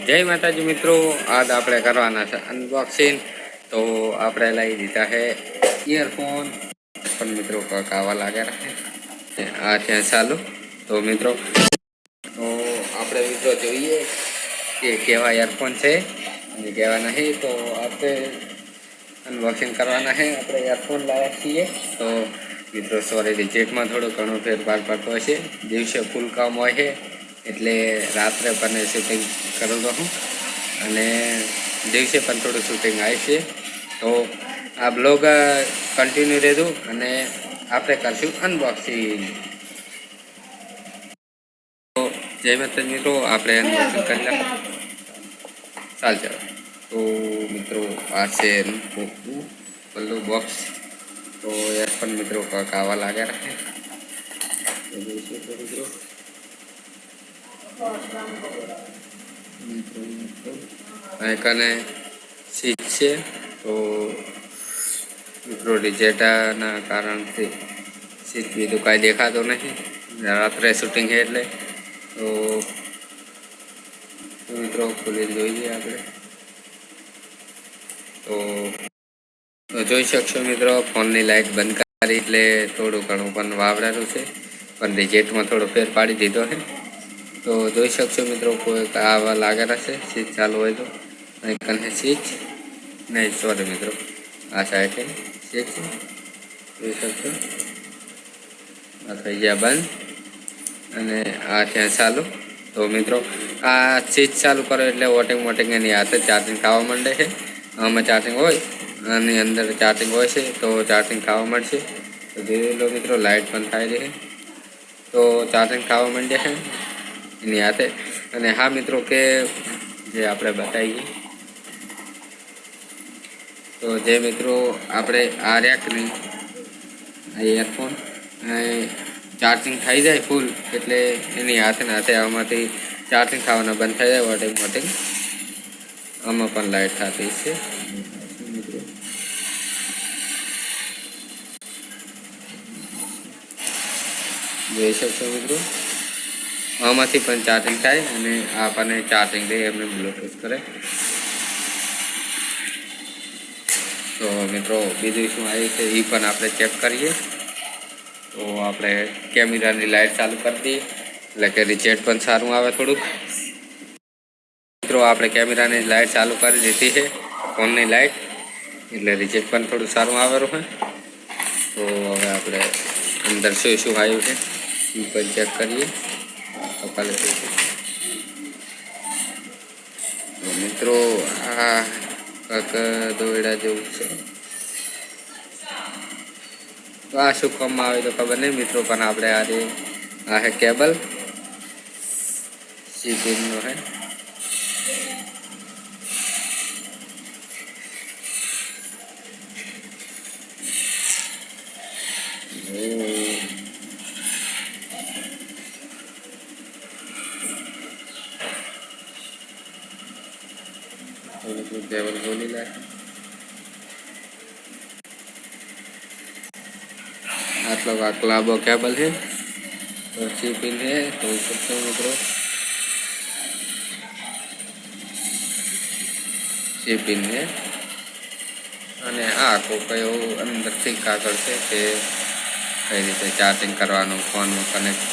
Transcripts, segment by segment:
જય માતાજી મિત્રો, આજ આપણે કરવાના છે અનબોક્સિંગ। તો આપણે લઈ દીધા છે ઈયરફોન, પણ મિત્રો કાવા લાગ્યા રાખે આ છે ચાલુ। તો મિત્રો આપણે મિત્રો જોઈએ કે કેવા ઈયરફોન છે અને કેવા નહીં। તો આપણે અનબોક્સિંગ કરવાના છે। આપણે ઈયરફોન લાવ્યા છીએ તો મિત્રો સોરી રિજેક્ટમાં થોડો ઘણો ફેરફાર પડતો હશે। દિવસે ફૂલ કામ હોય છે એટલે રાત્રે પણ શૂટિંગ કરું તો હું અને દિવસે પણ થોડું શૂટિંગ આવે છે। તો આ બ્લોગ કન્ટિન્યુ રહેજો અને આપણે કરશું અનબોક્સિંગ। તો જય માતાજી મિત્રો, આપણે અનબોક્સિંગ કરી નાખો ચાલ ચાલો। તો મિત્રો આ છે પહેલું બોક્સ। તો ઈયરફોન મિત્રો કાવા લાગ્યા રાખે મિત્રો કને સીટ છે। તો મિત્રો રિજેક્ટના કારણથી સીટ બીજું કાંઈ દેખાતો નથી, રાત્રે શૂટિંગ છે એટલે। તો મિત્રો ખોલી જોઈએ આપણે। તો જોઈ શકશો મિત્રો, ફોનની લાઇટ બંધ કરી એટલે થોડું ઘણું પણ વાવડાનું છે, પણ રિજેક્ટમાં થોડો ફેર પાડી દીધો છે। તો જોઈ શકશો મિત્રો, કોઈ આવા લાગેલા છે સ્વિચ ચાલુ હોય તો, અને કને સ્વિચ નહીં, સોરી મિત્રો આ સાઈડ સ્વિચ જોઈ શકશો, આ થઈ ગયા બંધ અને આ છે ચાલુ। તો મિત્રો આ સ્વિચ ચાલુ કરો એટલે ઓટોમેટિક એની હાથે ચાર્જિંગ ખાવા માંડે છે। આમાં ચાર્જિંગ હોય આની અંદર ચાર્જિંગ હોય છે તો ચાર્જિંગ ખાવા મળશે। તો જોઈ લો મિત્રો, લાઇટ પણ થાય રહી તો ચાર્જિંગ ખાવા માંડે છે એની હાથે। અને હા મિત્રો કે જે આપણે બતાવીએ તો જે મિત્રો આપણે આ રેકની ઈયરફોન ચાર્જિંગ થઈ જાય ફૂલ એટલે એની હાથે ને હાથે આમાંથી ચાર્જિંગ ખાવાના બંધ થઈ જાય ઓટોમેટિક। આમાં પણ લાઇટ થતી છે જોઈ શકશો મિત્રો, આમાંથી પણ ચાર્જિંગ થાય અને આપણને ચાર્જિંગ દે એમને બ્લૂટૂથ કરે। તો મિત્રો બીજું શું આવ્યું છે એ પણ આપણે ચેક કરીએ। તો આપણે કેમેરાની લાઇટ ચાલુ કરી દઈએ એટલે કે રિઝલ્ટ પણ સારું આવે થોડુંક। મિત્રો આપણે કેમેરાની લાઇટ ચાલુ કરી દીધી છે, ફોનની લાઇટ, એટલે રિઝલ્ટ પણ થોડું સારું આવેલું છે। તો હવે આપણે અંદર શું શું આવ્યું છે એ પણ ચેક કરીએ। તો મિત્રો આ કાંક દોયડા જેવું છે, તો આ શું કામમાં આવે તો ખબર નહીં મિત્રો, પણ આપણે આ હે કેબલ સી પિનનો હે। केबल खोली लाए आटलो लांबो केबल है और सी पिन है। तो सकते मित्रों सी पिन है અને આ કોઈ એવું અંદરથી કાગળ છે કે કઈ રીતે ચાર્જિંગ કરવાનું ફોનનું કનેક્ટ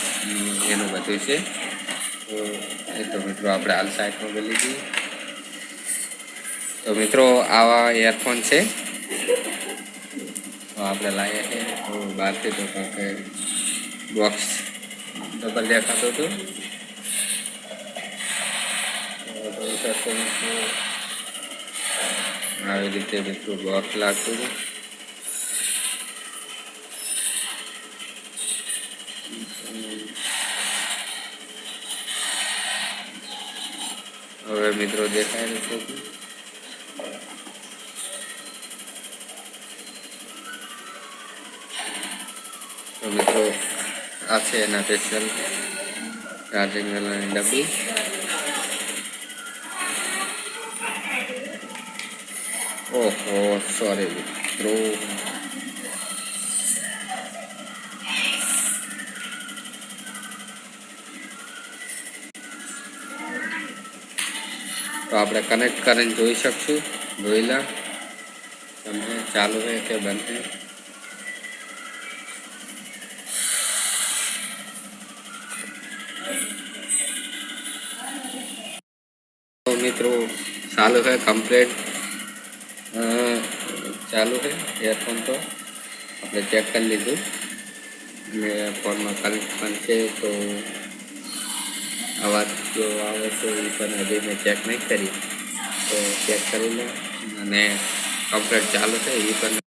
એનું બધું છે। તો એ તો મિત્રો આપણે હાલ સાઈડમાં ગઈ લીધી। તો મિત્રો આવા ઈયરફોન છે તો આપણે લાવીએ છીએ। તો બહારથી તો કંઈક બોક્સ ડબલ દેખાતું હતું, આવી રીતે મિત્રો બોક્સ લાગતું હતું। હવે મિત્રો દેખાય રહ્યું છે તો મિત્રો આ છે એના સ્પેશિયલ ચાર્જિંગ વાળાની ડબ્બી। ઓહો સોરી મિત્રો, તો આપણે કનેક્ટ કરીને જોઈ શકશું. જોઈ લો તમે ચાલુ છે કે બંધ છે. તો મિત્રો ચાલુ છે કમ્પ્લીટ ચાલુ છે. એરફોન તો આપણે ચેક કરી લીધું ને ફોનમાં કનેક્ટ પણ છે. તો અવાજ જો આવે છે એ પણ હજી મેં ચેક નહીં કરી, તો ચેક કરી લો. અને કમ્પ્લીટ ચાલુ છે એ પણ